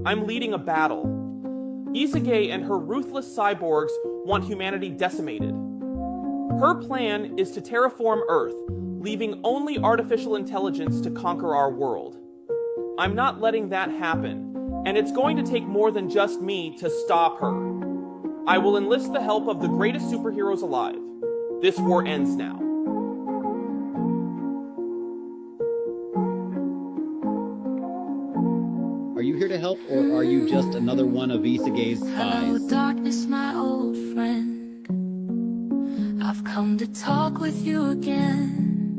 I'm leading a battle. Isekai and her ruthless cyborgs want humanity decimated. Her plan is to terraform Earth, leaving only artificial intelligence to conquer our world. I'm not letting that happen, and it's going to take more than just me to stop her. I will enlist the help of the greatest superheroes alive. This war ends now. Are you here to help, or are you just another one of Isagay's spies? Hello, darkness, my old friend. I've come to talk with you again,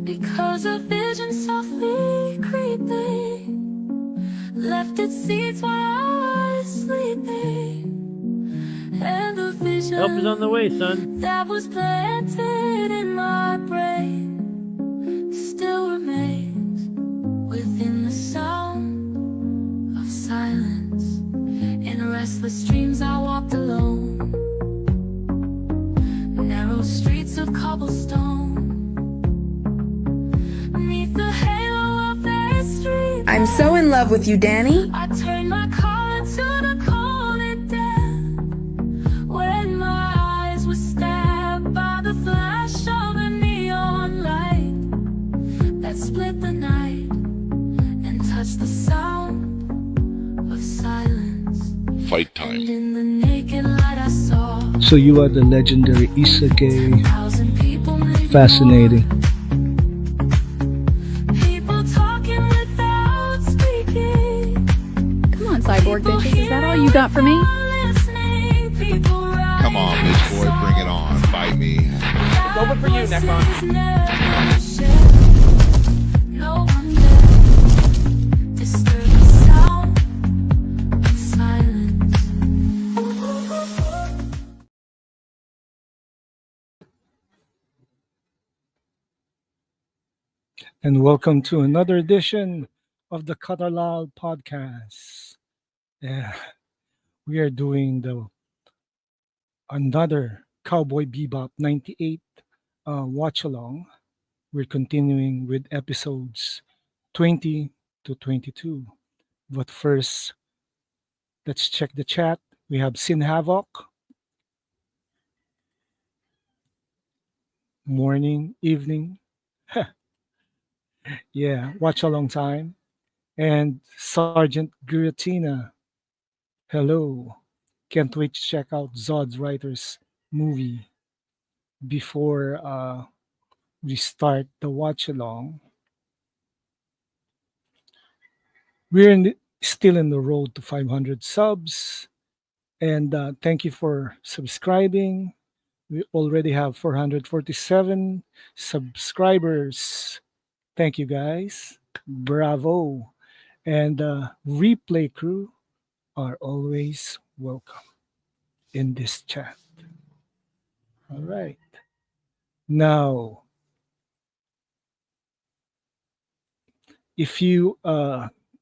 because a vision softly creeping left its seeds while I was sleeping, and the vision help is on the way, son. that was planted in my brain still remains within the sound of silence. In restless dreams I walked alone, narrow streets of cobblestone, beneath the halo of their street. I'm so in love with you, Danny. I turned my collar to the cold and damp, when my eyes were stabbed by the flash of a neon light that split the night and touched the sound of silence. Fight time. And in the naked light I saw So you are the legendary Isekai. 1,000 people, maybe Fascinating. more. People talking without speaking. Come on, cyborg bitches. Is that all you got for me? Come on, bitch boy, bring it on. Fight me. It's over for you, Necron. No one dare disturb the sound of silence. And welcome to another edition of the Katalal podcast. Yeah, we are doing another Cowboy Bebop 98 watch along. We're continuing with episodes 20 to 22. But first, let's check the chat. We have Sin Havoc. Morning, evening. Yeah, watch along time. And Sergeant Giratina. Hello. Can't wait to check out Zod's Writers movie before we start the watch along. We're still in the road to 500 subs. And thank you for subscribing. We already have 447 subscribers. Thank you, guys. Bravo. And replay crew are always welcome in this chat. All right. Now, if you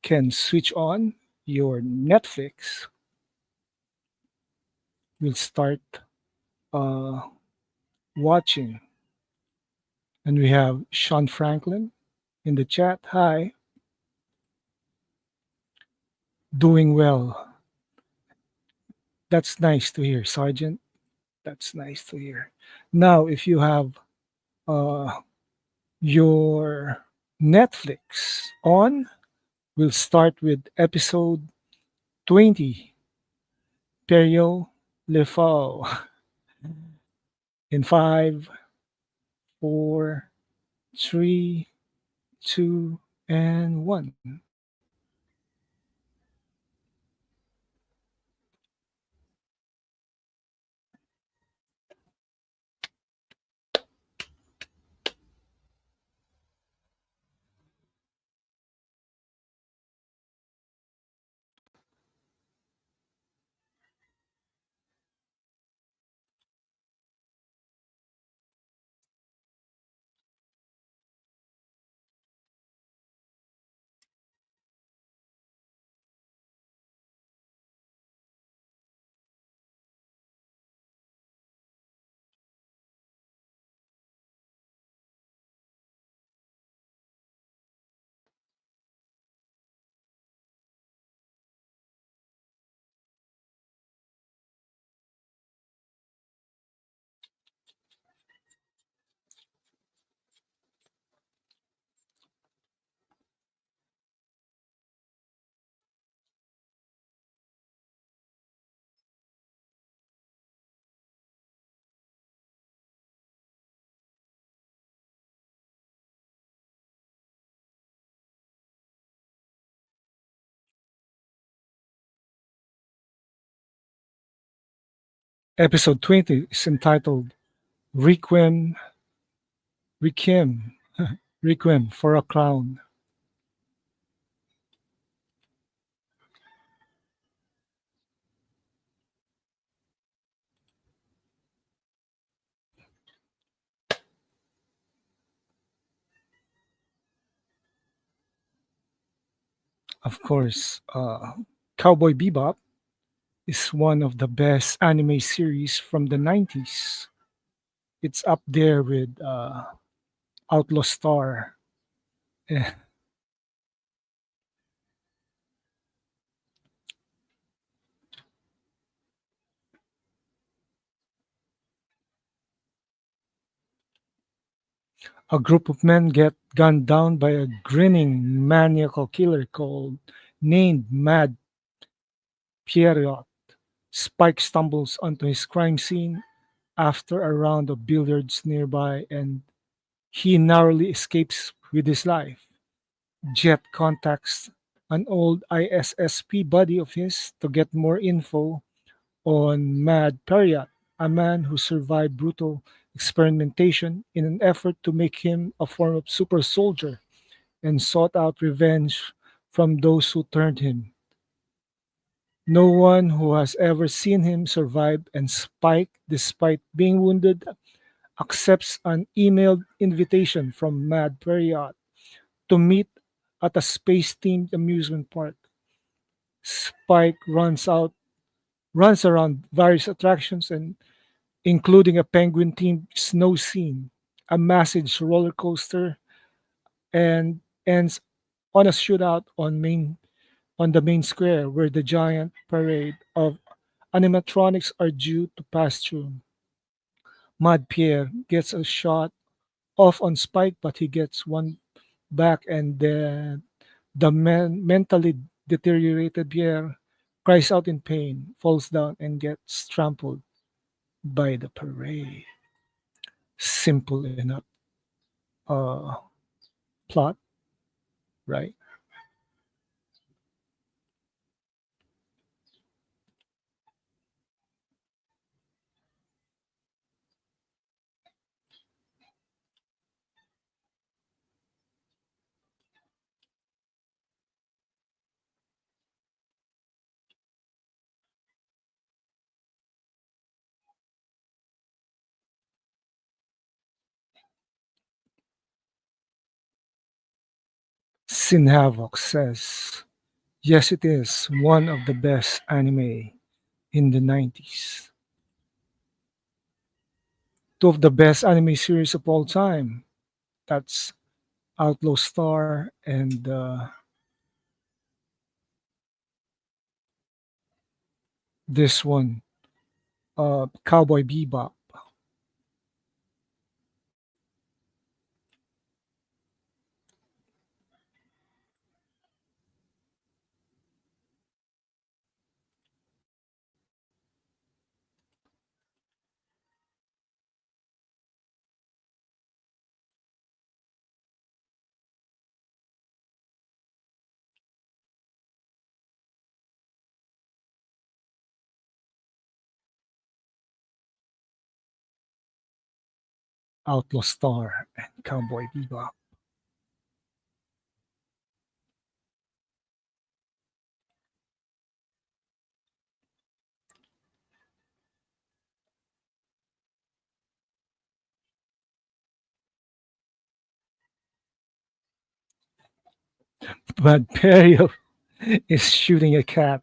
can switch on your Netflix, we'll start watching. And we have Sean Franklin in the chat. Hi. Doing well. That's nice to hear, Sergeant. That's nice to hear. Now, if you have your Netflix on, we'll start with episode 20, Pierrot le Fou. In 5, 4, 3, 2, and 1. Episode 20 is entitled Requiem, Requiem, Requiem for a Crown. Of course, Cowboy Bebop is one of the best anime series from the 90s. It's up there with Outlaw Star. Eh, A group of men get gunned down by a grinning maniacal killer called named Mad Pierrot. Spike stumbles onto his crime scene after a round of billiards nearby and he narrowly escapes with his life. Jet contacts an old ISSP buddy of his to get more info on Mad Period, a man who survived brutal experimentation in an effort to make him a form of super soldier and sought out revenge from those who turned him. No one who has ever seen him survive, and Spike, despite being wounded, accepts an emailed invitation from Mad Period to meet at a space themed amusement park. Spike runs around various attractions and including a penguin themed snow scene, a massive roller coaster, and ends on a shootout on the main square where the giant parade of animatronics are due to pass through. Mad Pierre gets a shot off on Spike, but he gets one back, and then mentally deteriorated Pierre cries out in pain, falls down, and gets trampled by the parade. Simple enough uh, plot, right? Sin Havoc says, yes, it is one of the best anime in the 90s. Two of the best anime series of all time. That's Outlaw Star and this one, Cowboy Bebop. Outlaw Star and Cowboy Bebop. But Perio is shooting a cat.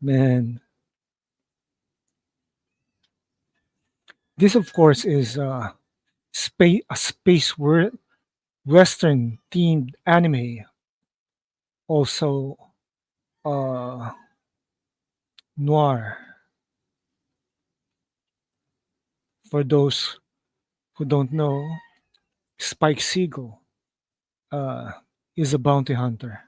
Man, this of course is a western themed anime. Also uh, noir for those who don't know. Spike Siegel uh, is a bounty hunter.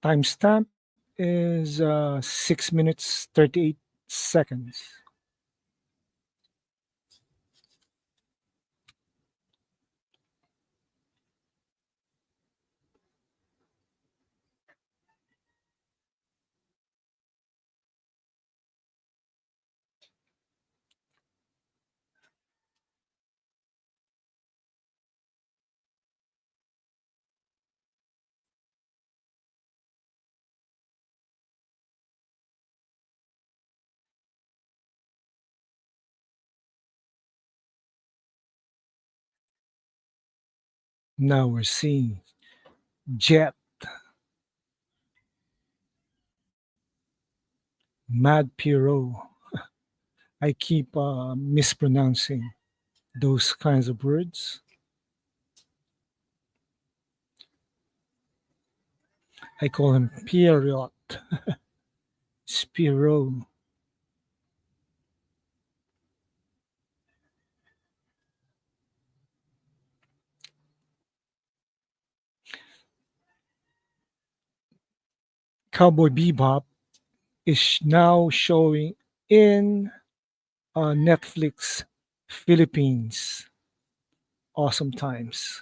Timestamp is 6 minutes 38 seconds. Now we're seeing Jet, Mad Pierrot. I keep mispronouncing those kinds of words. I call him Pierrot, Spiro. Cowboy Bebop is now showing in Netflix Philippines. Awesome times.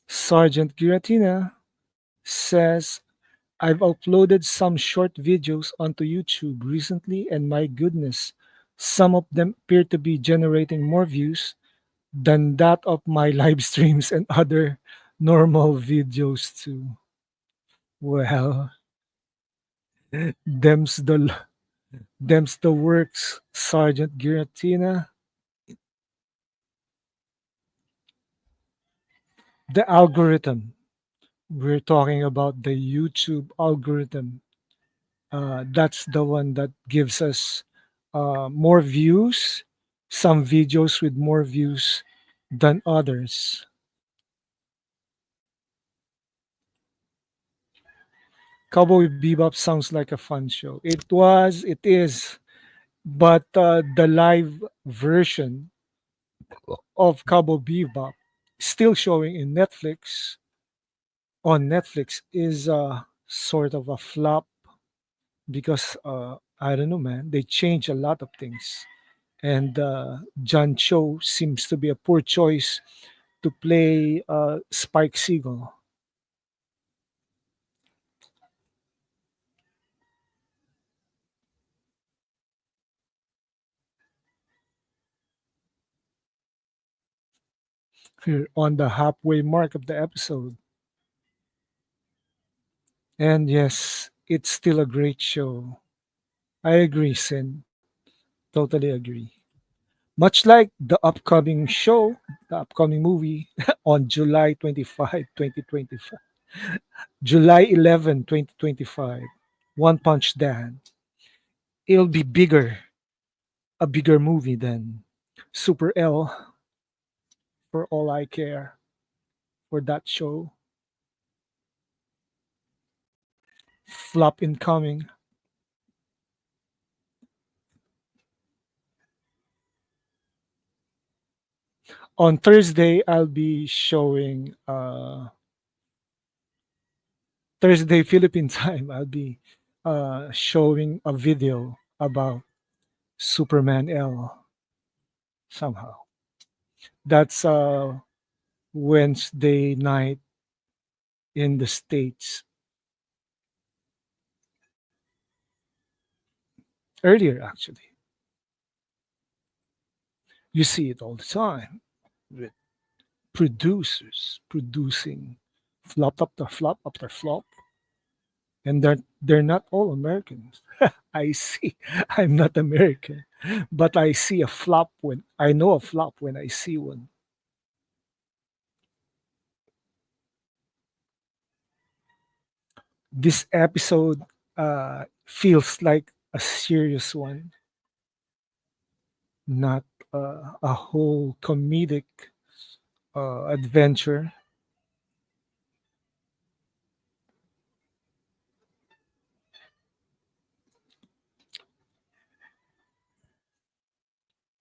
Sergeant Giratina says, I've uploaded some short videos onto YouTube recently, and my goodness, some of them appear to be generating more views than that of my live streams and other normal videos too. Well, them's the them's the works, Sergeant Giratina. The algorithm. We're talking about the YouTube algorithm. That's the one that gives us more views, some videos with more views than others. Cowboy Bebop sounds like a fun show. It is, but the live version of Cowboy Bebop still showing in Netflix on Netflix is sort of a flop because I don't know, man. They change a lot of things, and John Cho seems to be a poor choice to play Spike Siegel. We're on the halfway mark of the episode, and yes, it's still a great show. I agree, Sin. Totally agree. Much like the upcoming movie on July 25, 2025, July 11, 2025, One Punch Dan. It'll be a bigger movie than Super L for all I care for that show. Flop incoming. On Thursday, I'll be showing Thursday Philippine time. I'll be showing a video about Superman L somehow. That's Wednesday night in the States. Earlier, actually. You see it all the time with producers producing flop after flop after flop, and they're not all Americans. I see. I'm not American, but I see a flop when I know a flop when I see one. This episode feels like a serious one, not a whole comedic adventure.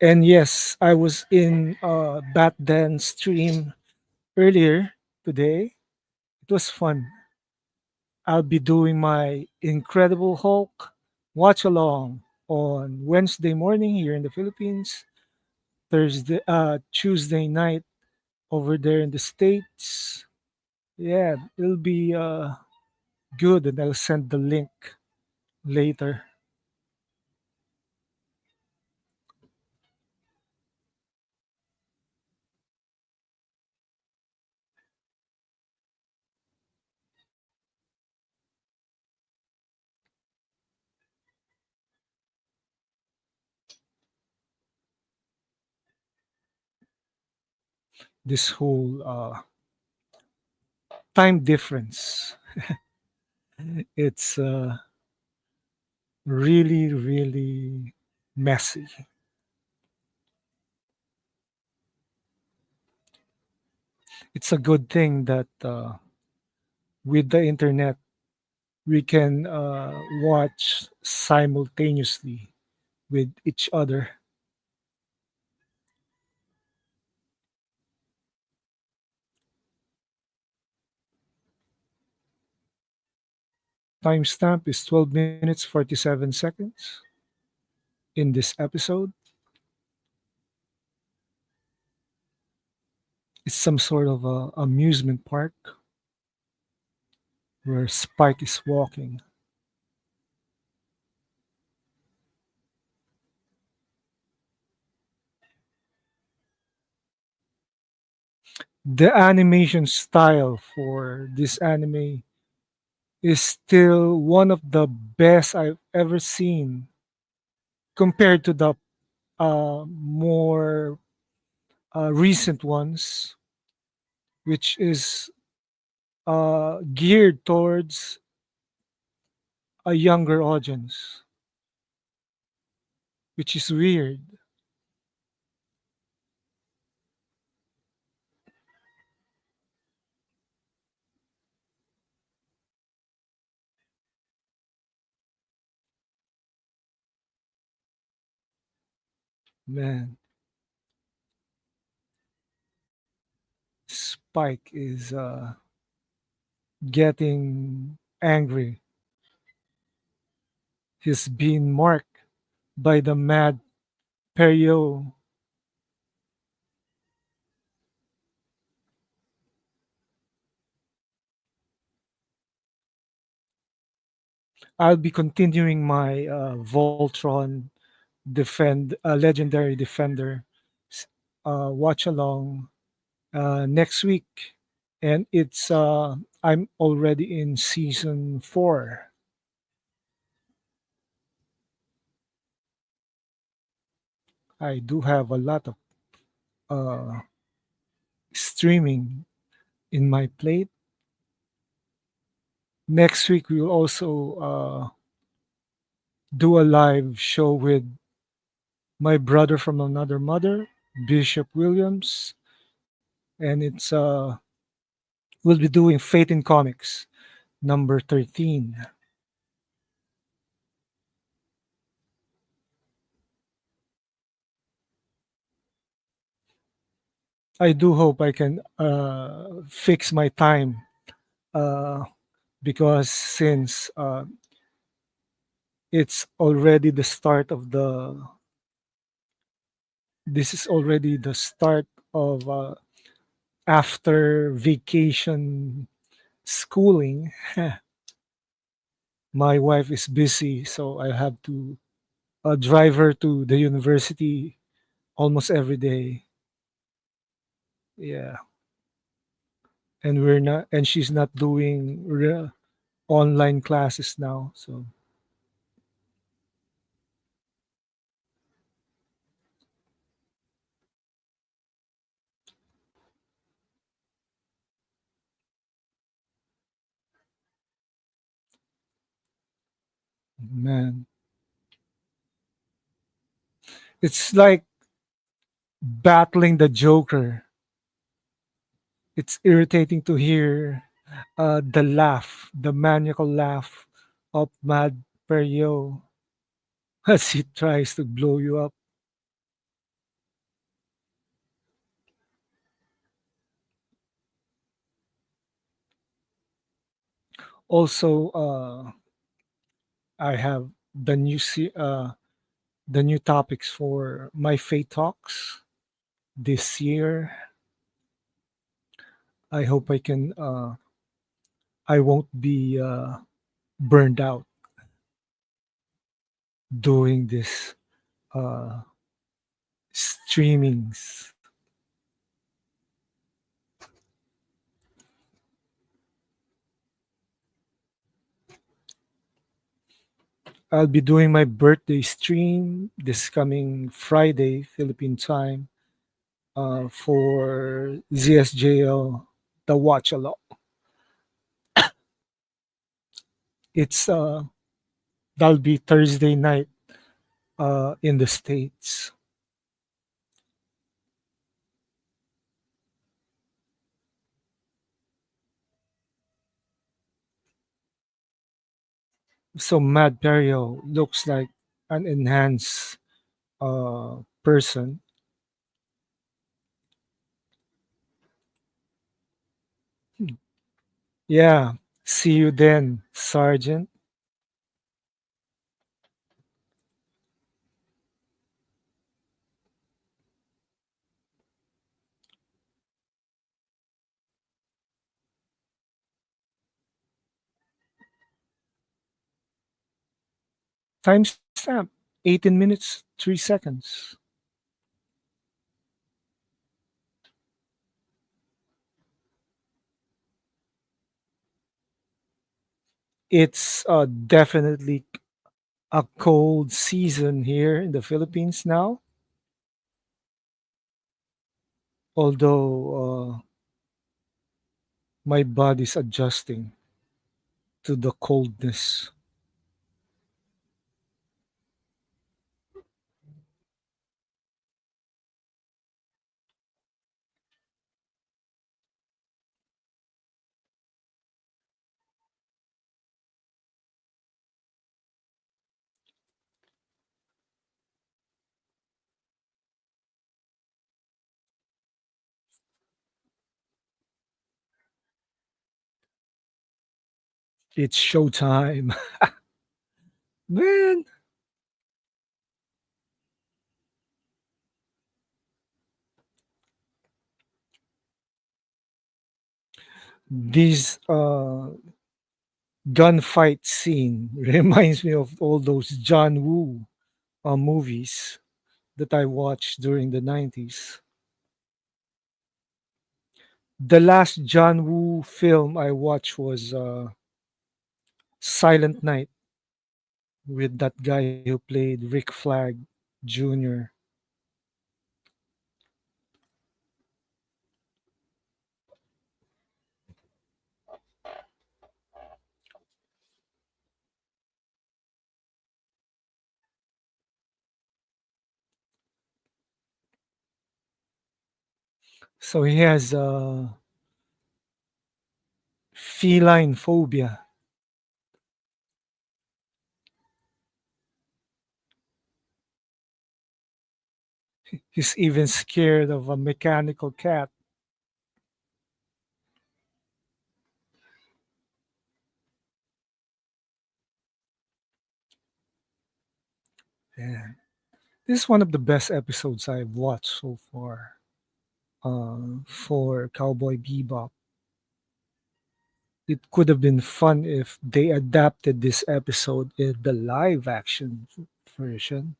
And yes, I was in Bat Dan stream earlier today. It was fun. I'll be doing my Incredible Hulk watch along on Wednesday morning here in the Philippines, Tuesday night over there in the States. Yeah, it'll be good, and I'll send the link later. This whole time difference, it's really, really messy. It's a good thing that with the internet, we can watch simultaneously with each other. Timestamp is 12 minutes 47 seconds in this episode. It's some sort of a amusement park where Spike is walking. The animation style for this anime is still one of the best I've ever seen compared to the more recent ones, which is geared towards a younger audience, which is weird. Man, Spike is getting angry. He's being marked by the mad Perio. I'll be continuing my Voltron legendary defender watch along next week, and it's I'm already in season 4. I do have a lot of uh, streaming in my plate. Next week we'll also do a live show with my brother from another mother, Bishop Williams, and it's we'll be doing Fate in Comics number 13. I do hope I can fix my time uh, because since it's already the start of the this is already the start of after vacation schooling. My wife is busy, so I have to drive her to the university almost every day. Yeah, and she's not doing online classes now. So man, it's like battling the Joker. It's irritating to hear the maniacal laugh of Mad Perio as he tries to blow you up. Also, I have the new topics for my Fate Talks this year. I hope I won't be burned out doing this uh, streamings. I'll be doing my birthday stream this coming Friday, Philippine time, for ZSJL, the Watch Along. It's That'll be Thursday night in the States. So Mad Perio looks like an enhanced person. Yeah. See you then, Sergeant. Timestamp 18 minutes, 3 seconds. It's definitely a cold season here in the Philippines now, although my body's adjusting to the coldness. It's showtime. Man, this gunfight scene reminds me of all those John Woo movies that I watched during the 90s. The last John Woo film I watched was Silent Night with that guy who played Rick Flag Jr. So he has feline phobia. He's even scared of a mechanical cat. Yeah. This is one of the best episodes I've watched so far for Cowboy Bebop. It could have been fun if they adapted this episode in the live action version.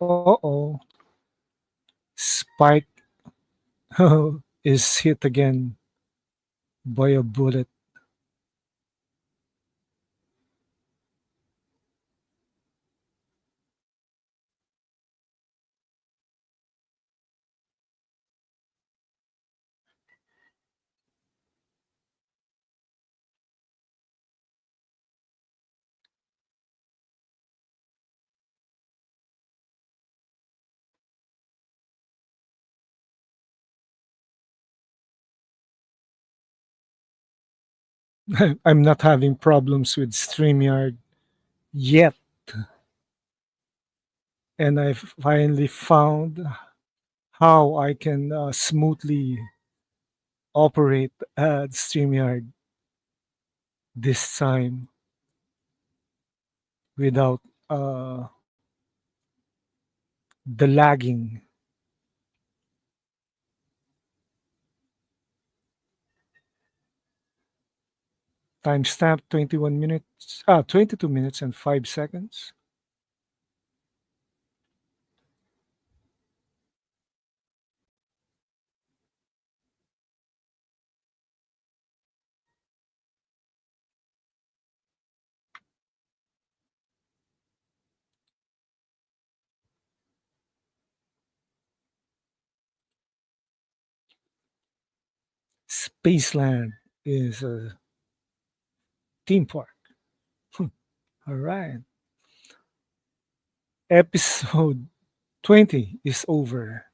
Uh oh. Spike is hit again by a bullet. I'm not having problems with StreamYard yet. and I finally found how I can smoothly operate StreamYard this time without uh, the lagging. Timestamp 21 minutes, 22 minutes and 5 seconds. Spaceland is a theme park. All right. Episode 20 is over.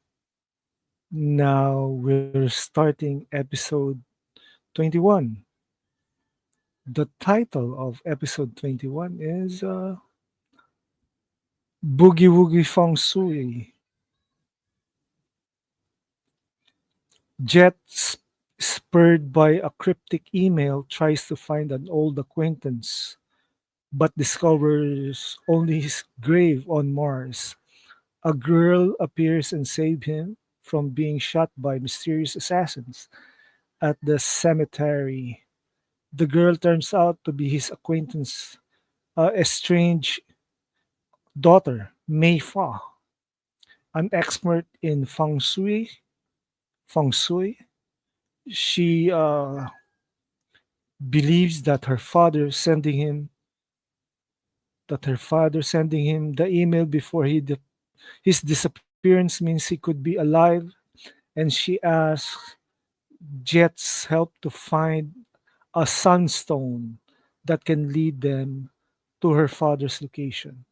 Now we're starting episode 21. The title of episode 21 is Boogie Woogie Feng Shui. Jet, spurred by a cryptic email, tries to find an old acquaintance, but discovers only his grave on Mars. A girl appears and saves him from being shot by mysterious assassins at the cemetery. The girl turns out to be his acquaintance, estranged daughter, Mei Fa, an expert in Feng Shui. Feng Shui. She believes that her father sending him the email before his disappearance means he could be alive, and she asks Jet's help to find a sunstone that can lead them to her father's location.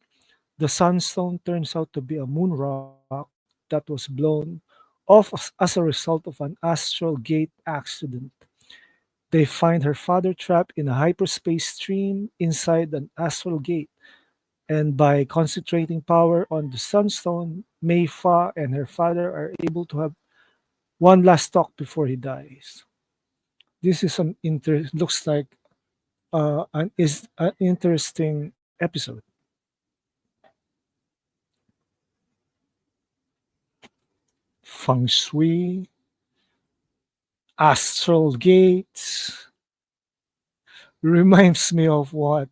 The sunstone turns out to be a moon rock that was blown off as a result of an astral gate accident. They find her father trapped in a hyperspace stream inside an astral gate, and by concentrating power on the sunstone, Mei Fa and her father are able to have one last talk before he dies. This is looks like an interesting episode. Feng Shui, astral gates reminds me of what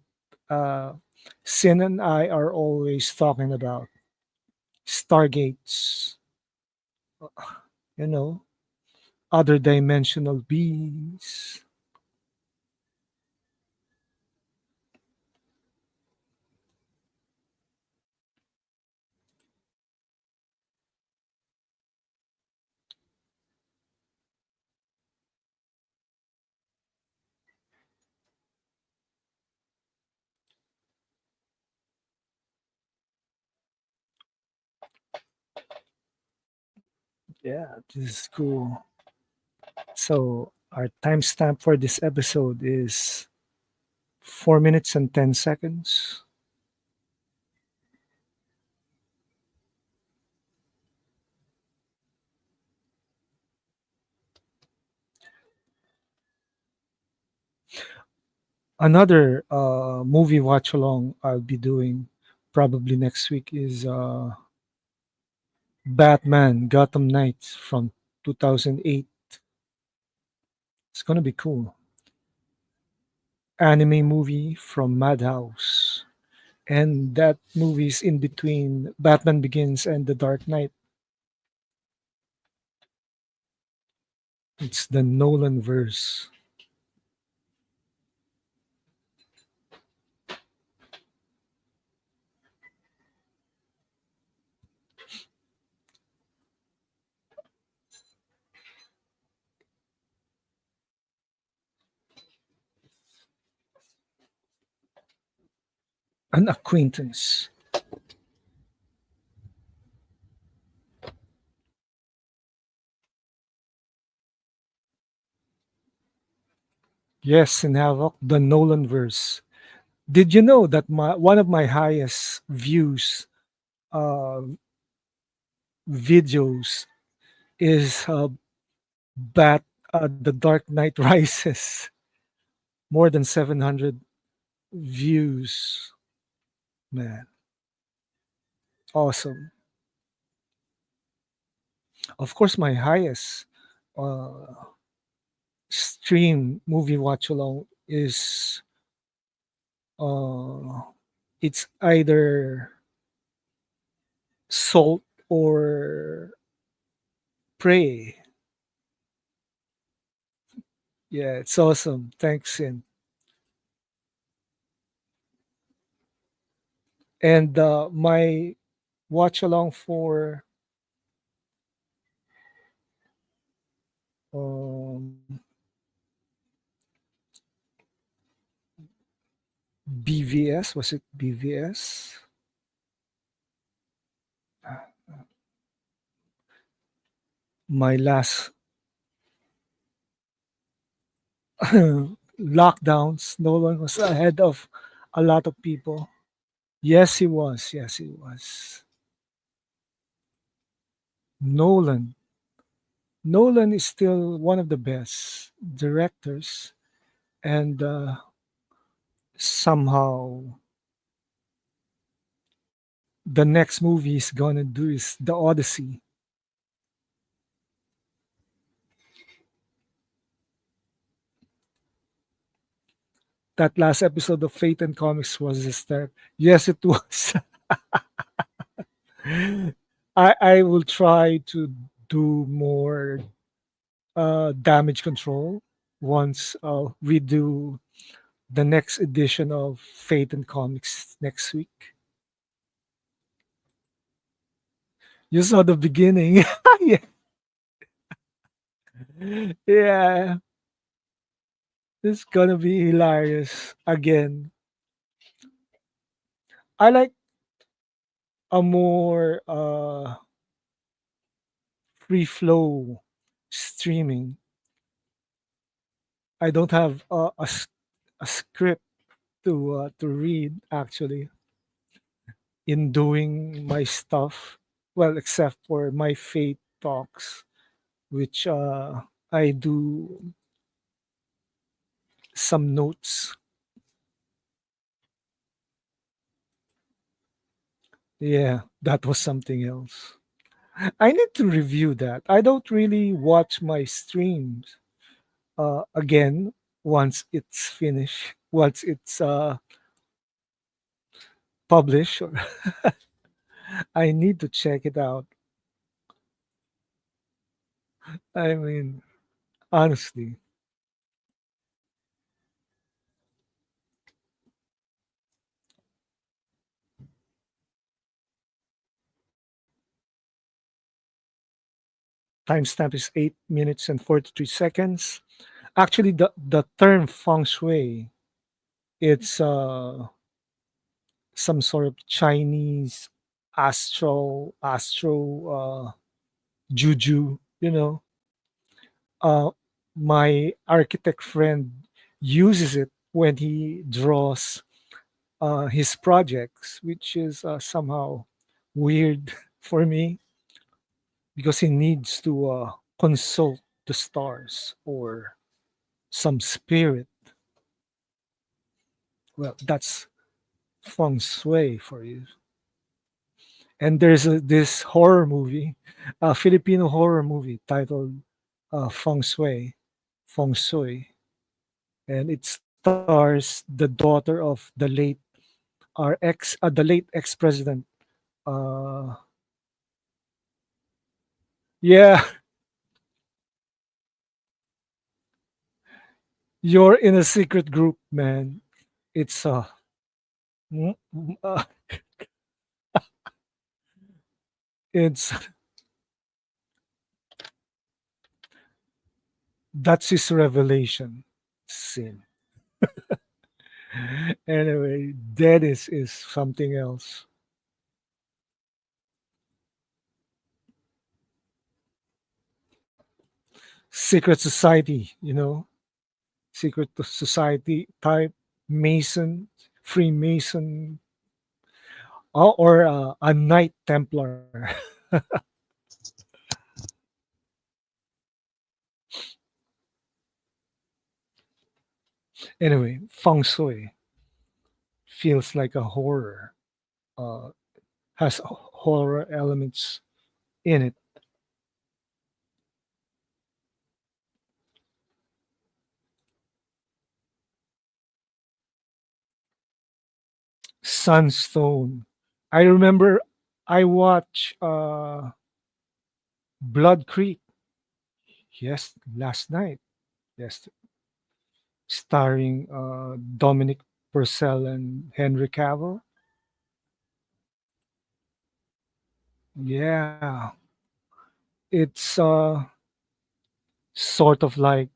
uh, Sin and I are always talking about. Stargates, you know, other dimensional beings. Yeah, this is cool. So our timestamp for this episode is 4 minutes and 10 seconds. Another movie watch along I'll be doing probably next week is Batman Gotham Knights from 2008. It's gonna be cool. Anime movie from Madhouse. And that movie is in between Batman Begins and The Dark Knight. It's the Nolan verse. An acquaintance. Yes, in Havoc, the Nolan verse. Did you know that one of my highest views uh, videos is Bat The Dark Knight Rises. More than 700 views. Man, awesome. Of course, my highest uh, stream movie watch along is uh, it's either Salt or Prey. Yeah, it's awesome. Thanks, Sin. And my watch along for um, BVS, was it BVS? My last lockdowns, Nolan was ahead of a lot of people. Yes, he was. Yes, he was. Nolan. Nolan is still one of the best directors, and somehow the next movie he's gonna do is The Odyssey. That last episode of Fate and Comics was hysterical. Yes, it was. I will try to do more damage control once we do the next edition of Fate and Comics next week. You saw the beginning. Yeah. Yeah, it's gonna be hilarious again. I like a more free flow streaming. I don't have a script to read actually in doing my stuff. Well, except for my fate talks, which I do some notes. Yeah, that was something else. I need to review that. I don't really watch my streams again once it's finished, once it's published. I need to check it out. I mean, honestly, timestamp is 8 minutes and 43 seconds. Actually, the term feng shui, it's some sort of Chinese astro juju. Uh, my architect friend uses it when he draws his projects, which is somehow weird for me because he needs to consult the stars or some spirit. Well, that's feng shui for you. And there's this horror movie, a Filipino horror movie titled Feng Shui, and it stars the daughter of the late ex president. Uh, yeah, you're in a secret group, man. It's mm, mm, uh it's that's his revelation. Sin. Anyway, that is something else. Secret society, secret society type Mason, Freemason Oh, or a Knight Templar. Anyway, Feng Shui feels like a horror. Uh, has horror elements in it. Sunstone. I remember I watched Blood Creek. Yes, last night. Yes, starring Dominic Purcell and Henry Cavill. Yeah, it's sort of like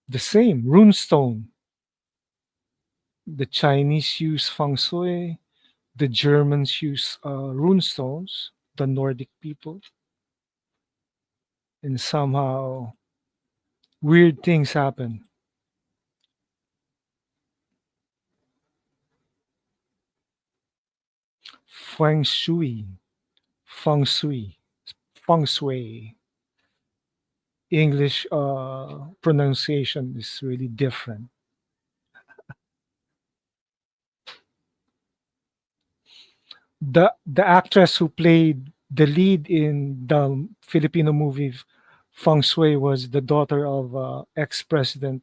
the same runestone. The Chinese use feng shui, the Germans use runestones, the Nordic people, and somehow weird things happen. Feng shui, feng shui, feng shui. English pronunciation is really different. The actress who played the lead in the Filipino movie Feng Shui was the daughter of ex-president,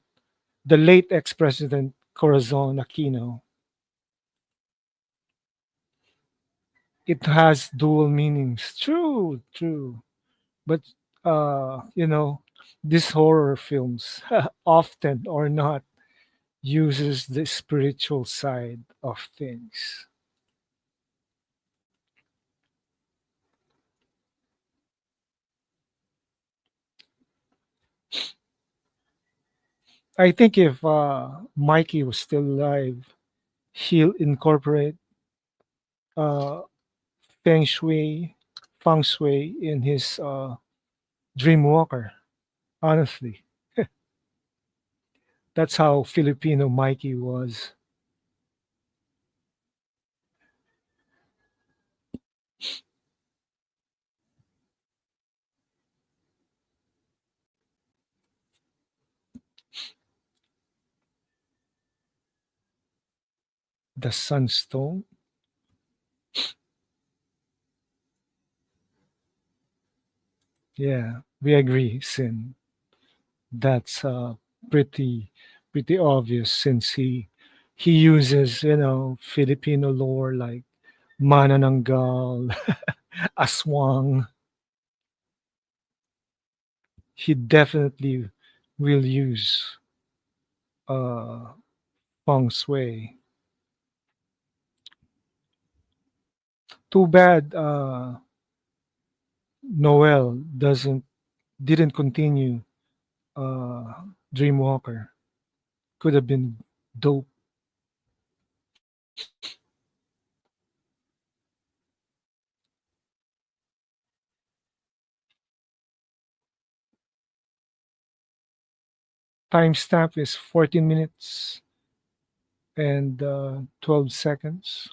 the late ex-president Corazon Aquino. It has dual meanings. True, true. But these horror films often or not uses the spiritual side of things. I think if Mikey was still alive, he'll incorporate uh, feng shui, feng shui in his dream walker. Honestly, that's how Filipino Mikey was. The Sunstone. Yeah, we agree, Sin. That's pretty obvious since he uses Filipino lore like manananggal, aswang. He definitely will use uh, feng shui. Too bad Noel didn't continue uh, Dreamwalker. Could have been dope. Timestamp is 14 minutes and 12 seconds.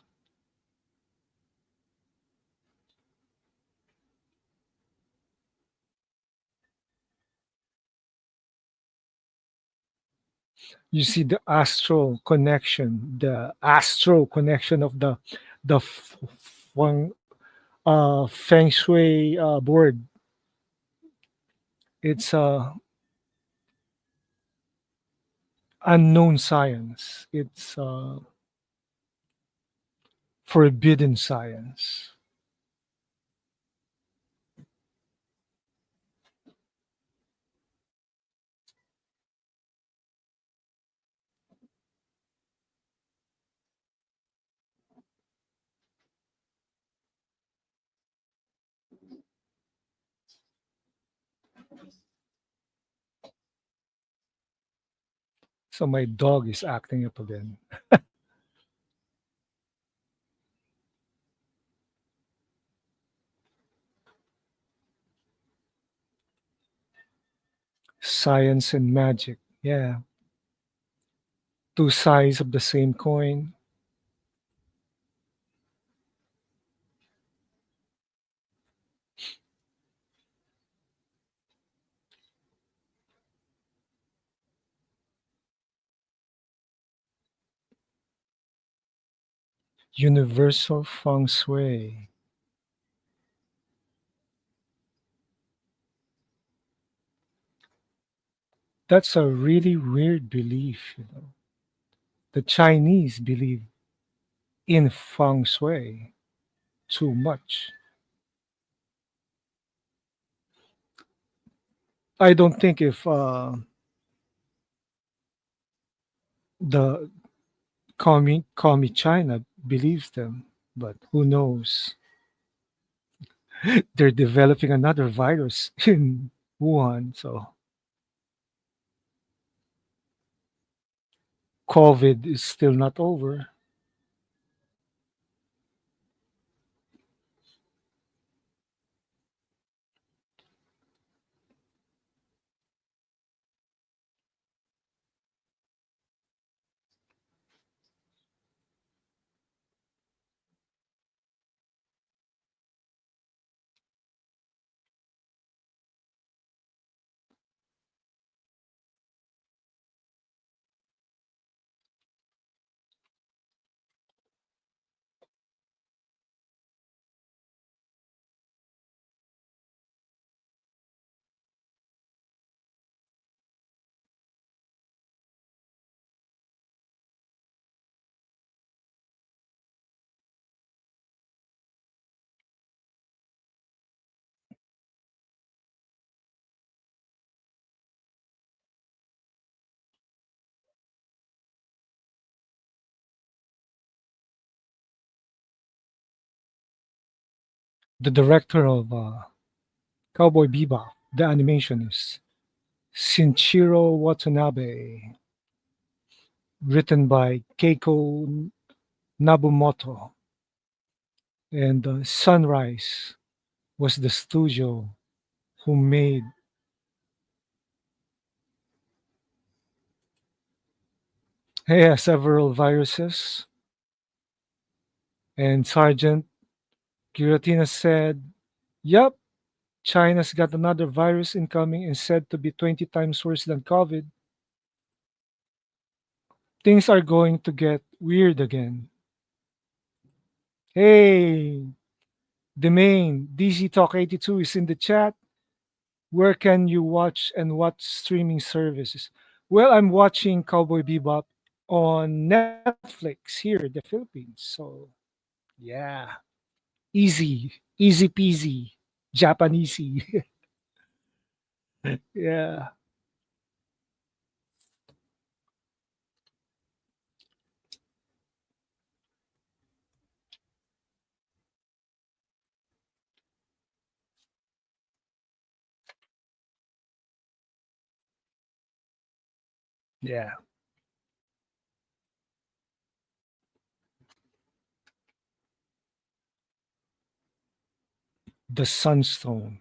You see the astral connection of the feng shui board. It's unknown science. It's forbidden science. So my dog is acting up again. Science and magic. Yeah, two sides of the same coin. Universal Feng Shui. That's a really weird belief. The Chinese believe in Feng Shui too much. I don't think if the commie China believes them, but who knows? They're developing another virus in Wuhan, so COVID is still not over. The director of Cowboy Bebop, the animation is Shinichiro Watanabe, written by Keiko Nabumoto, and Sunrise was the studio who made several viruses. And Sergeant Giratina said, "Yup, China's got another virus incoming and said to be 20 times worse than COVID. Things are going to get weird again." Hey, the main DC Talk 82 is in the chat. Where can you watch and what streaming services? Well, I'm watching Cowboy Bebop on Netflix here in the Philippines. So, yeah, easy peasy, Japanesey. Yeah, yeah. The Sunstone.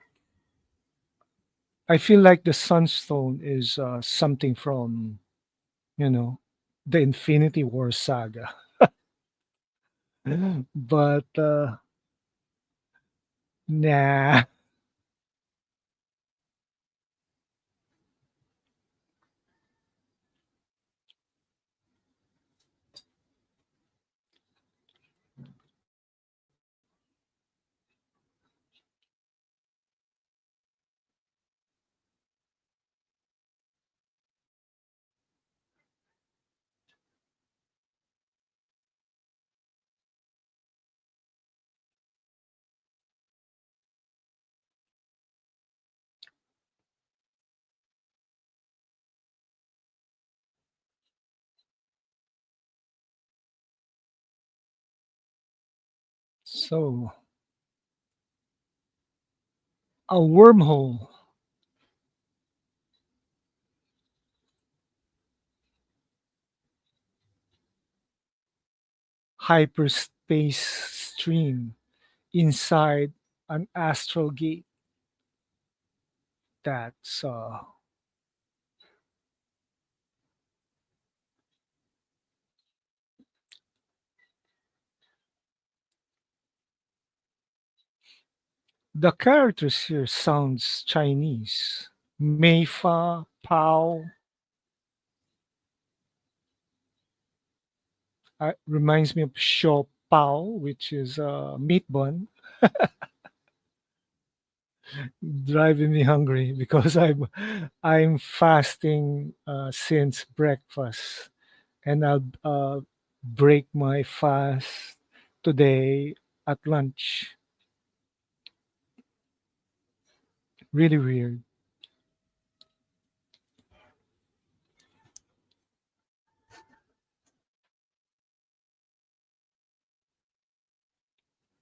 I feel like the Sunstone is something from, you know, the Infinity War saga. But nah, so a wormhole, hyperspace stream inside an astral gate. That's the characters here sounds Chinese. Meifa, Pao, reminds me of shop pao, which is meat bun, driving me hungry because I'm fasting since breakfast, and I'll break my fast today at lunch. Really weird.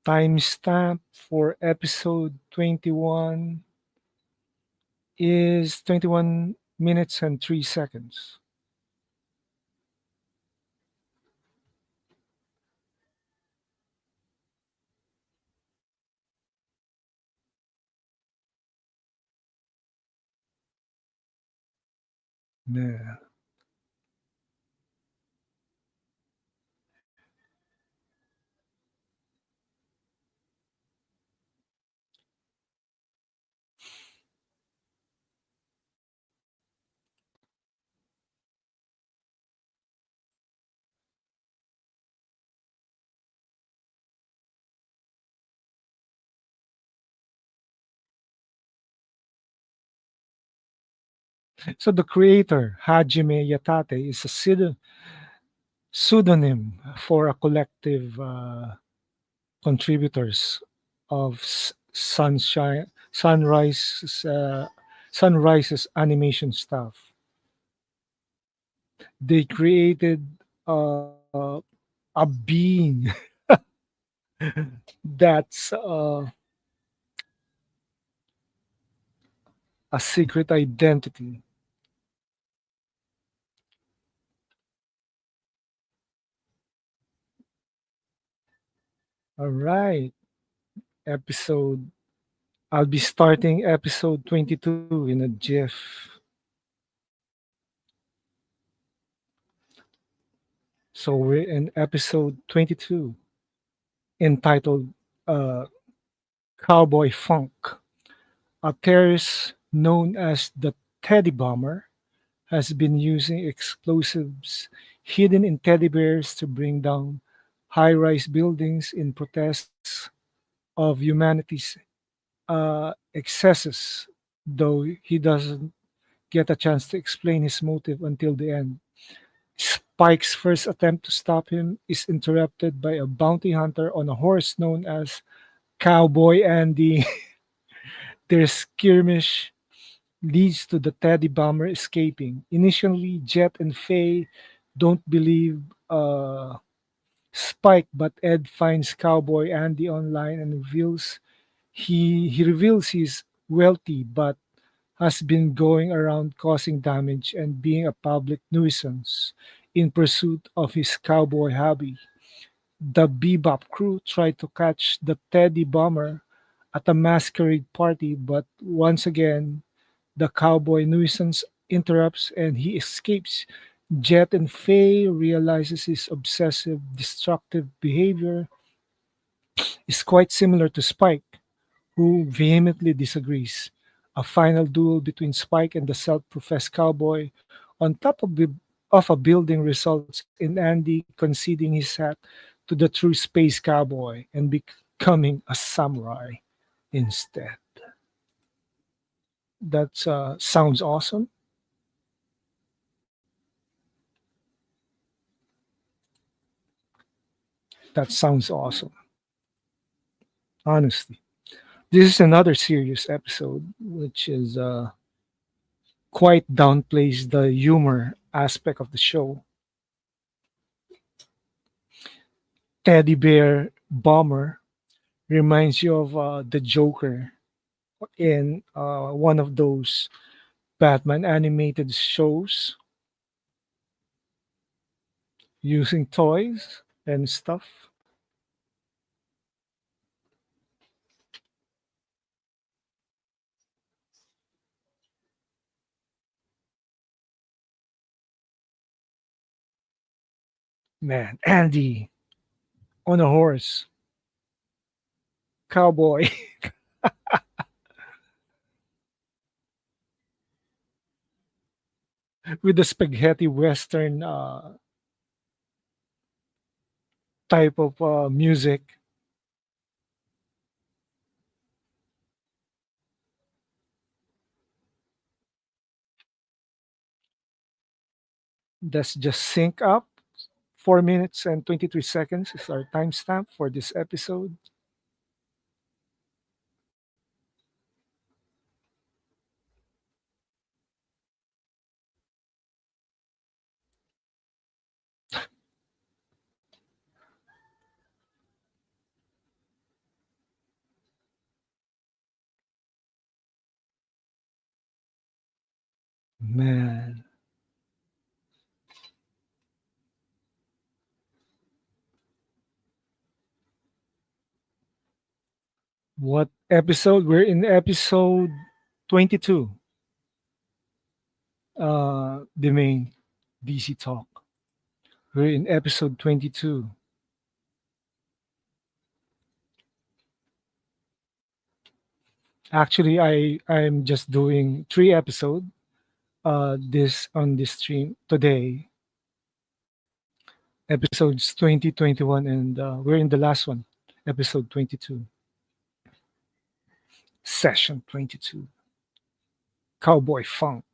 Timestamp for episode 21 is 21 minutes and 3 seconds. Yeah. So the creator, Hajime Yatate, is a pseudonym for a collective contributors of Sunrise's animation staff. They created a being that's a secret identity. All right, episode. I'll be starting episode 22 in a GIF. So we're in episode 22 entitled uh, Cowboy Funk. A terrorist known as the Teddy Bomber has been using explosives hidden in teddy bears to bring down high rise buildings in protests of humanity's excesses, though he doesn't get a chance to explain his motive until the end. Spike's first attempt to stop him is interrupted by a bounty hunter on a horse known as Cowboy Andy. Their skirmish leads to the Teddy Bomber escaping. Initially, Jet and Faye don't believe Spike, but Ed finds Cowboy Andy online and reveals he's wealthy but has been going around causing damage and being a public nuisance in pursuit of his cowboy hobby. The Bebop crew try to catch the Teddy Bomber at a masquerade party, but once again, the cowboy nuisance interrupts and he escapes. Jet and Faye realizes his obsessive, destructive behavior is quite similar to Spike, who vehemently disagrees. A final duel between Spike and the self-professed cowboy on top of a building results in Andy conceding his hat to the true space cowboy and becoming a samurai instead. That sounds awesome. That sounds awesome. Honestly, this is another serious episode, which is quite downplays the humor aspect of the show. Teddy Bear Bomber reminds you of the Joker in one of those Batman animated shows using toys and stuff. Man, Andy on a horse, cowboy with the spaghetti western type of music. Let's just sync up. 4 minutes and 23 seconds is our timestamp for this episode. Man, what episode? We're in episode 22, the main DC talk. We're in episode 22. Actually, I'm just doing 3 episodes this on this stream today, episodes 20, 21, and we're in the last one, episode 22, session 22, Cowboy Funk,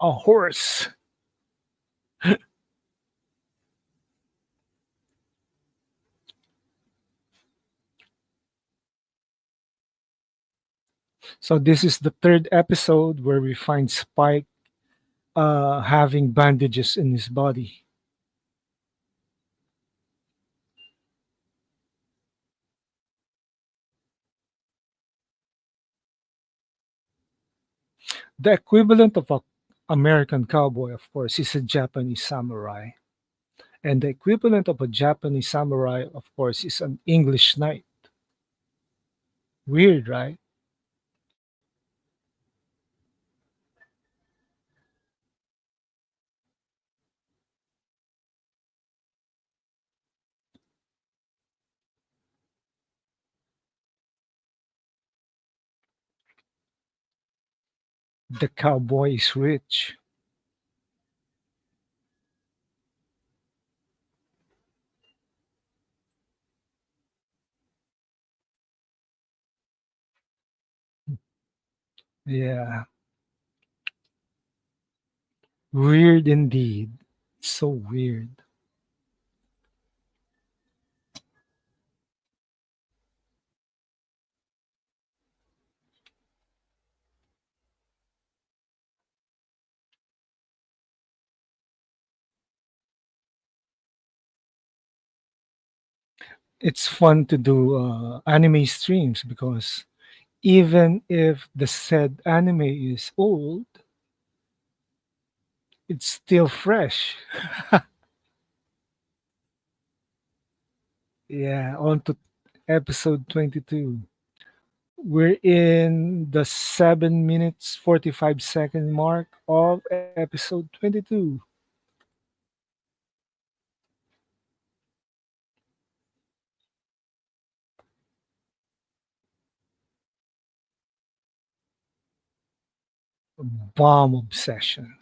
a horse. So this is the third episode where we find Spike having bandages in his body. The equivalent of a American cowboy, of course, is a Japanese samurai. And the equivalent of a Japanese samurai, of course, is an English knight. Weird, right? The cowboy is rich. Yeah, weird indeed. So weird. It's fun to do anime streams because even if the said anime is old, it's still fresh. Yeah, on to episode 22. We're in the 7 minutes 45-second mark of episode 22. Bomb obsession.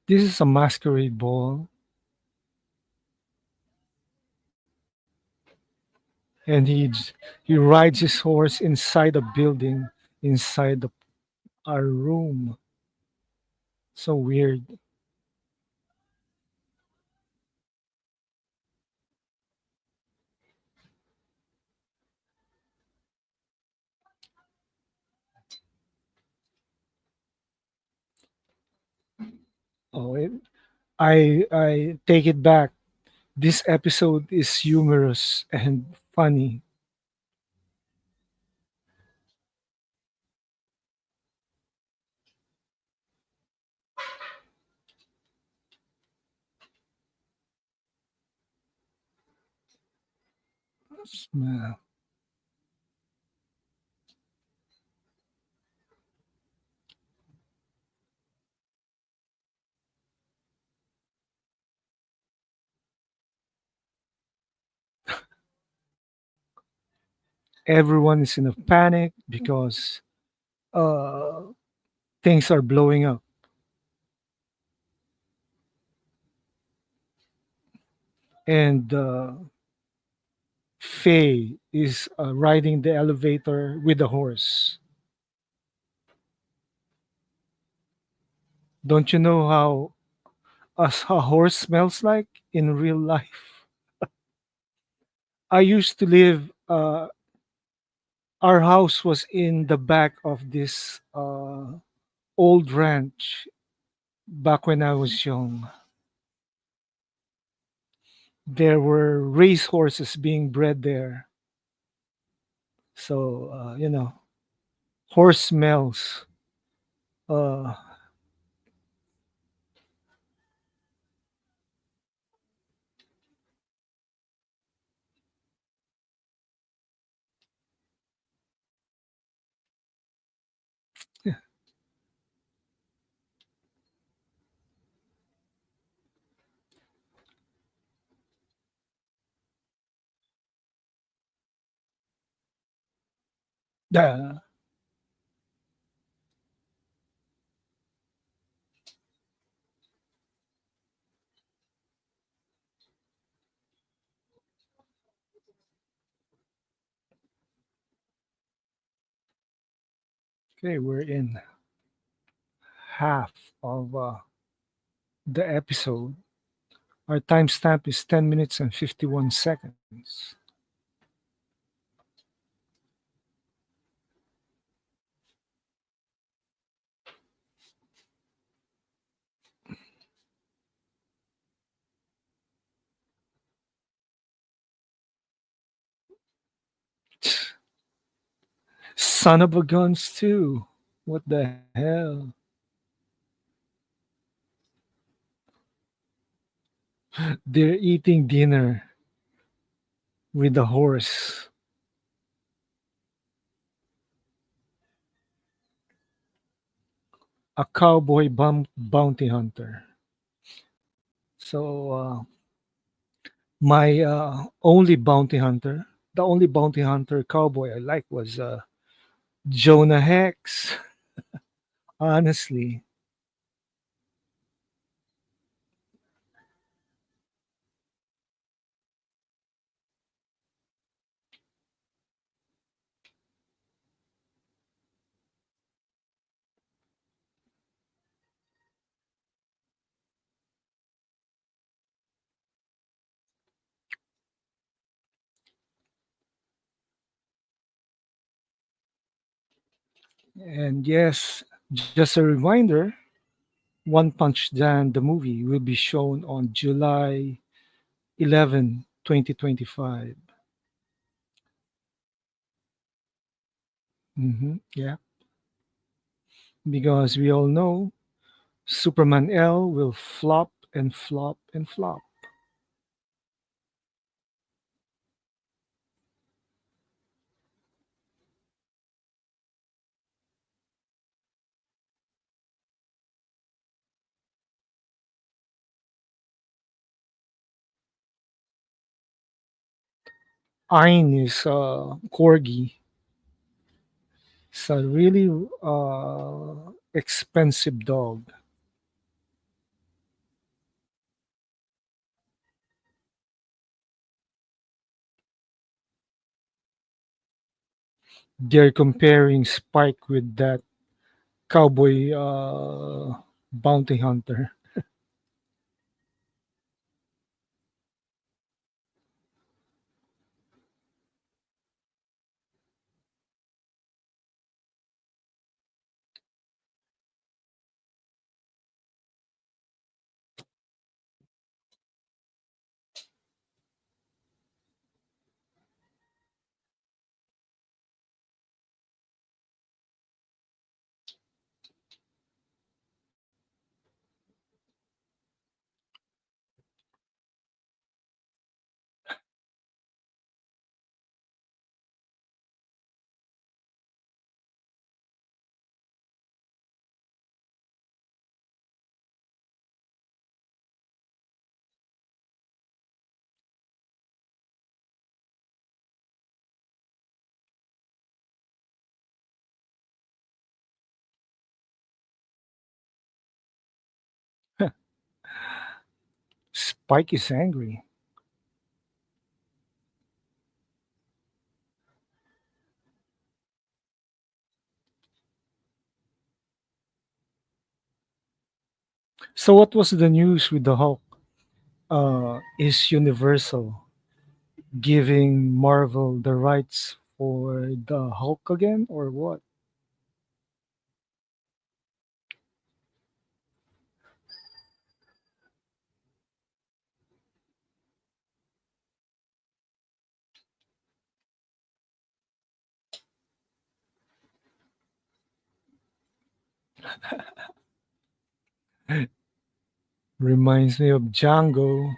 This is a masquerade ball, and he rides his horse inside a building, inside a room. So weird. Oh, I take it back. This episode is humorous and funny. Yeah. Everyone is in a panic because uh, things are blowing up. And Faye is riding the elevator with a horse. Don't you know how a horse smells like in real life? I used to live, our house was in the back of this old ranch back when I was young. There were race horses being bred there. So, horse smells. Uh, yeah. Okay, we're in half of the episode. Our timestamp is 10 minutes and 51 seconds. Son of a guns, too. What the hell? They're eating dinner with the horse. A cowboy bounty hunter. So, my the only bounty hunter cowboy I like was Jonah Hex. Honestly. And yes, just a reminder, One Punch Dan, the movie, will be shown on July 11, 2025. Yeah, because we all know Superman L will flop and flop and flop. Ein is corgi. It's a really expensive dog. They're comparing Spike with that cowboy bounty hunter. Spike is angry. So what was the news with the Hulk? Is Universal giving Marvel the rights for the Hulk again, or what? Reminds me of Django.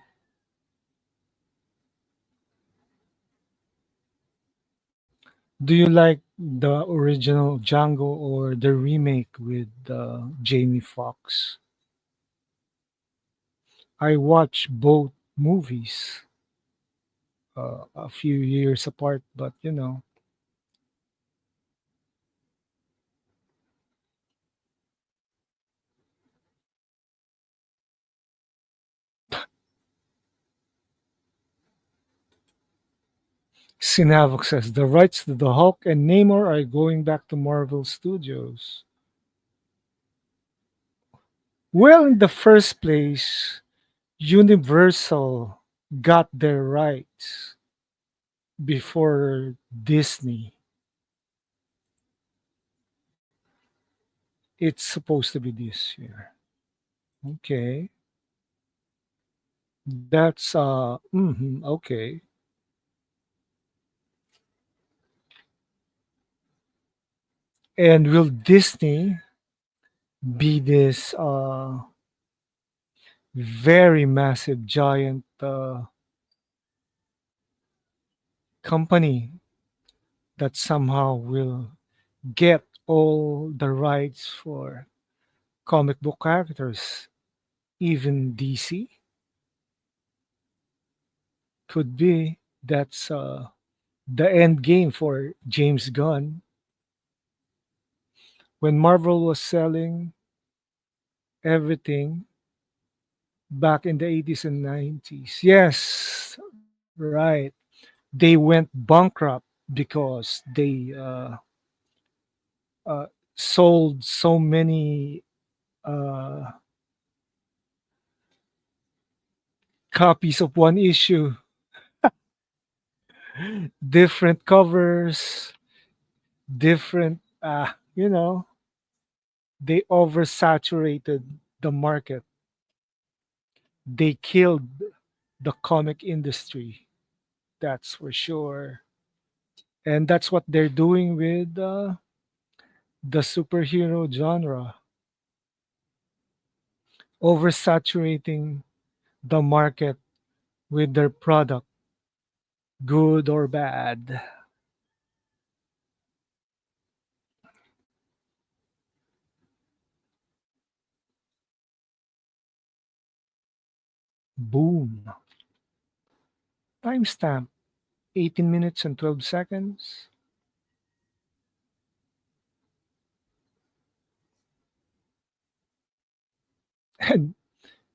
Do you like the original Django or the remake with Jamie Foxx? I watched both movies a few years apart, but Sinavok says the rights to the Hulk and Namor are going back to Marvel Studios. Well, in the first place, Universal got their rights before Disney. It's supposed to be this year. Okay. That's okay. And will Disney be this very massive giant company that somehow will get all the rights for comic book characters, even DC? Could be. That's the end game for James Gunn. When Marvel was selling everything back in the 80s and 90s. Yes, right. They went bankrupt because they uh, sold so many uh, copies of one issue, different covers, different, they oversaturated the market. They killed the comic industry, that's for sure. And that's what they're doing with the superhero genre, oversaturating the market with their product, good or bad. Boom. Timestamp 18 minutes and 12 seconds. And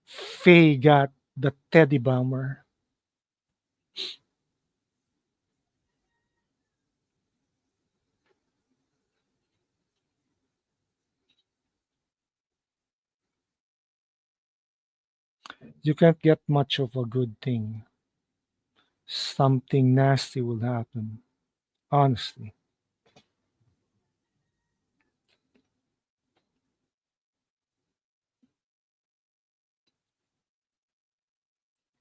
Faye got the teddy bomber. You can't get much of a good thing. Something nasty will happen, honestly.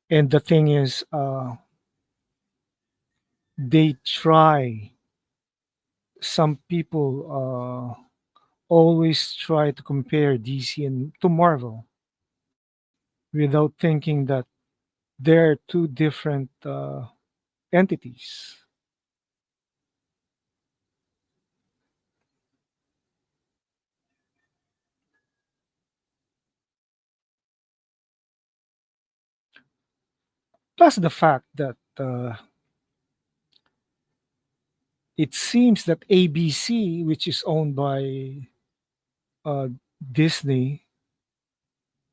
And the thing is, they try, some people always try to compare DC and to Marvel without thinking that they're two different entities. Plus the fact that it seems that ABC, which is owned by uh, Disney,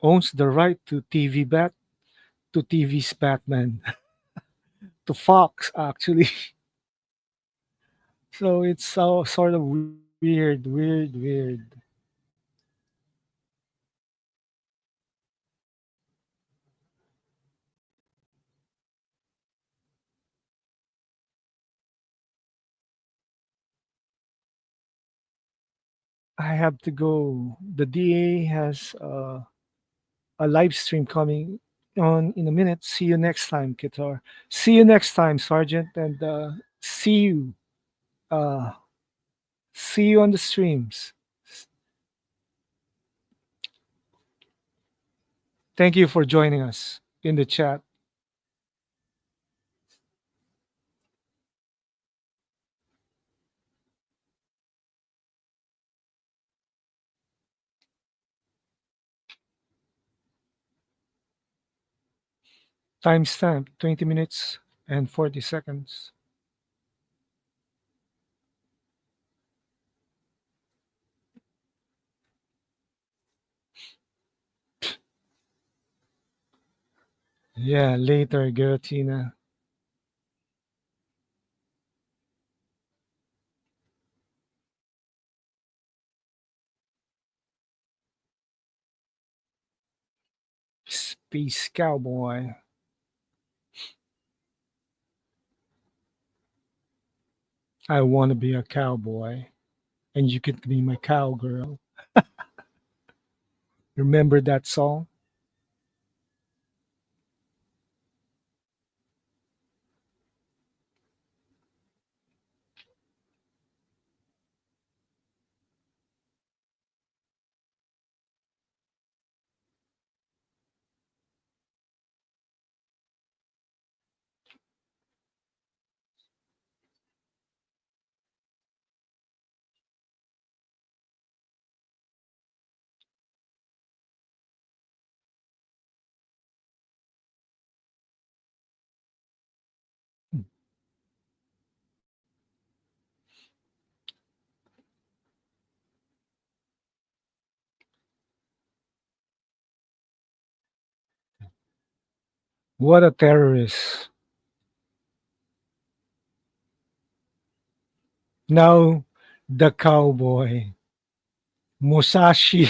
owns the right to TV to TV's Batman, to Fox actually. So it's so sort of weird. I have to go. The DA has a live stream coming on in a minute. See you next time, Kitar. See you next time, Sergeant, and uh, see you on the streams. Thank you for joining us in the chat. Timestamp 20 minutes and 40 seconds. Yeah, later, Giratina. Space Cowboy. I want to be a cowboy, and you could be my cowgirl. Remember that song? What a terrorist. Now, the cowboy. Musashi.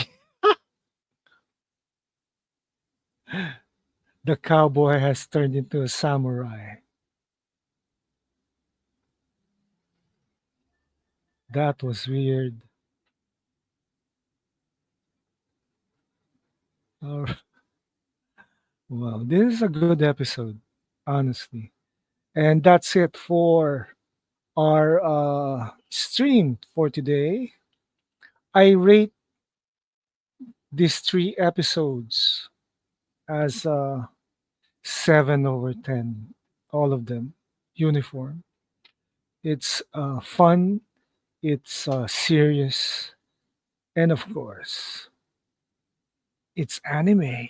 The cowboy has turned into a samurai. That was weird. Oh, well, this is a good episode, honestly. And that's it for our stream for today. I rate these 3 episodes as 7/10, all of them, uniform. It's fun, it's serious, and of course, it's anime,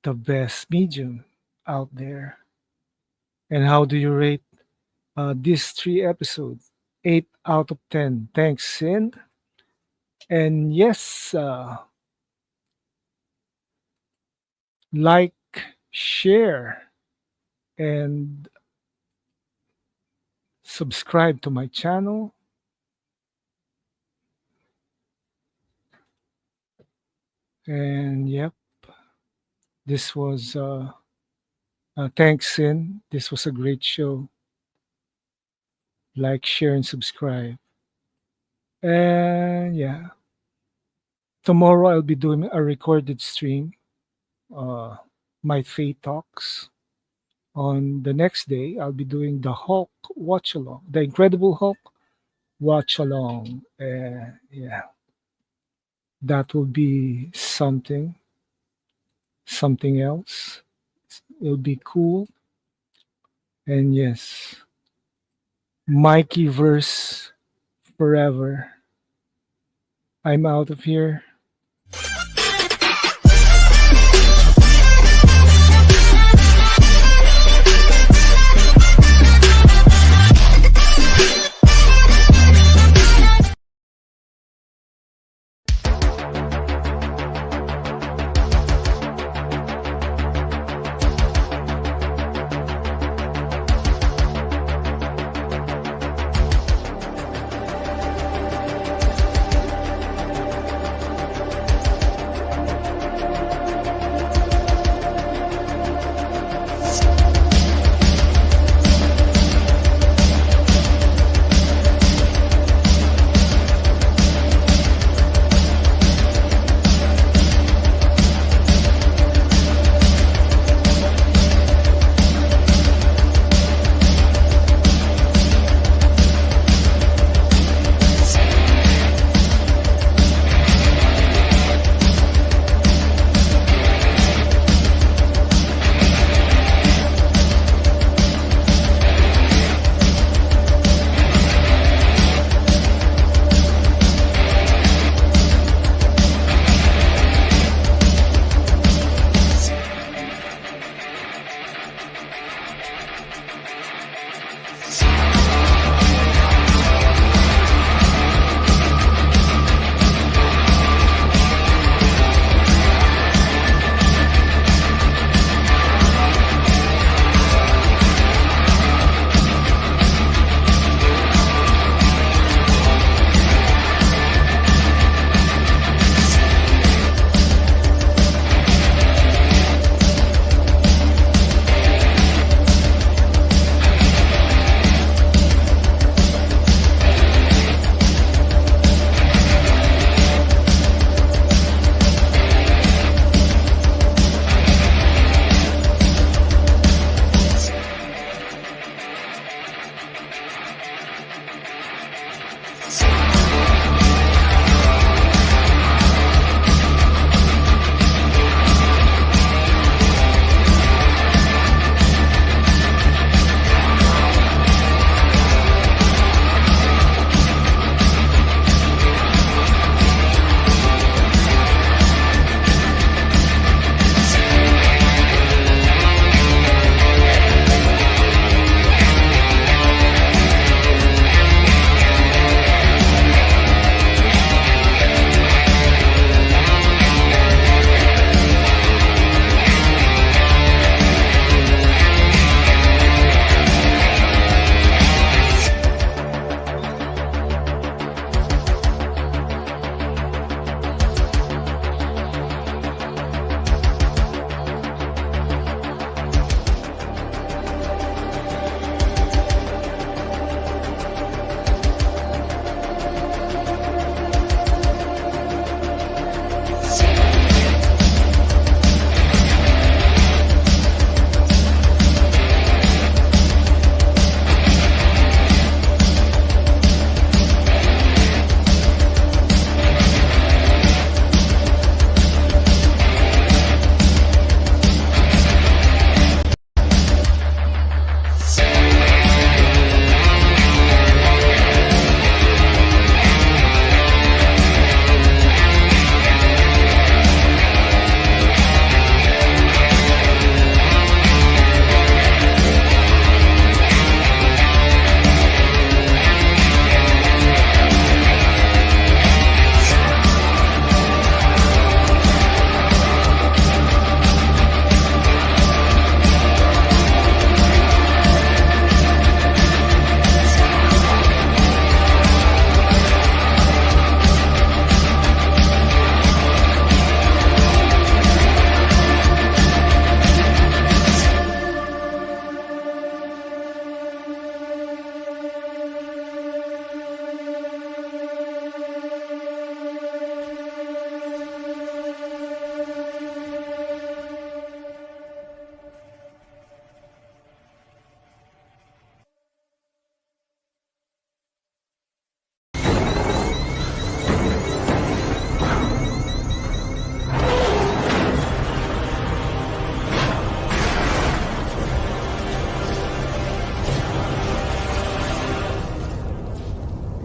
the best medium out there. And how do you rate these 3 episodes? 8/10. Thanks, Sin. And yes, like, share, and subscribe to my channel. And yep, this was thanks, Sin. This was a great show. Like, share, and subscribe. And yeah, tomorrow I'll be doing a recorded stream, my Fate Talks. On the next day, I'll be doing the Hulk watch along, the Incredible Hulk watch along. Yeah, that will be something else. It'll be cool. And yes, Mikey verse forever. I'm out of here.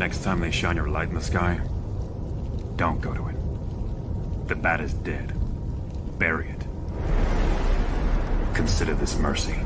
Next time they shine your light in the sky, don't go to it. The bat is dead. Bury it. Consider this mercy.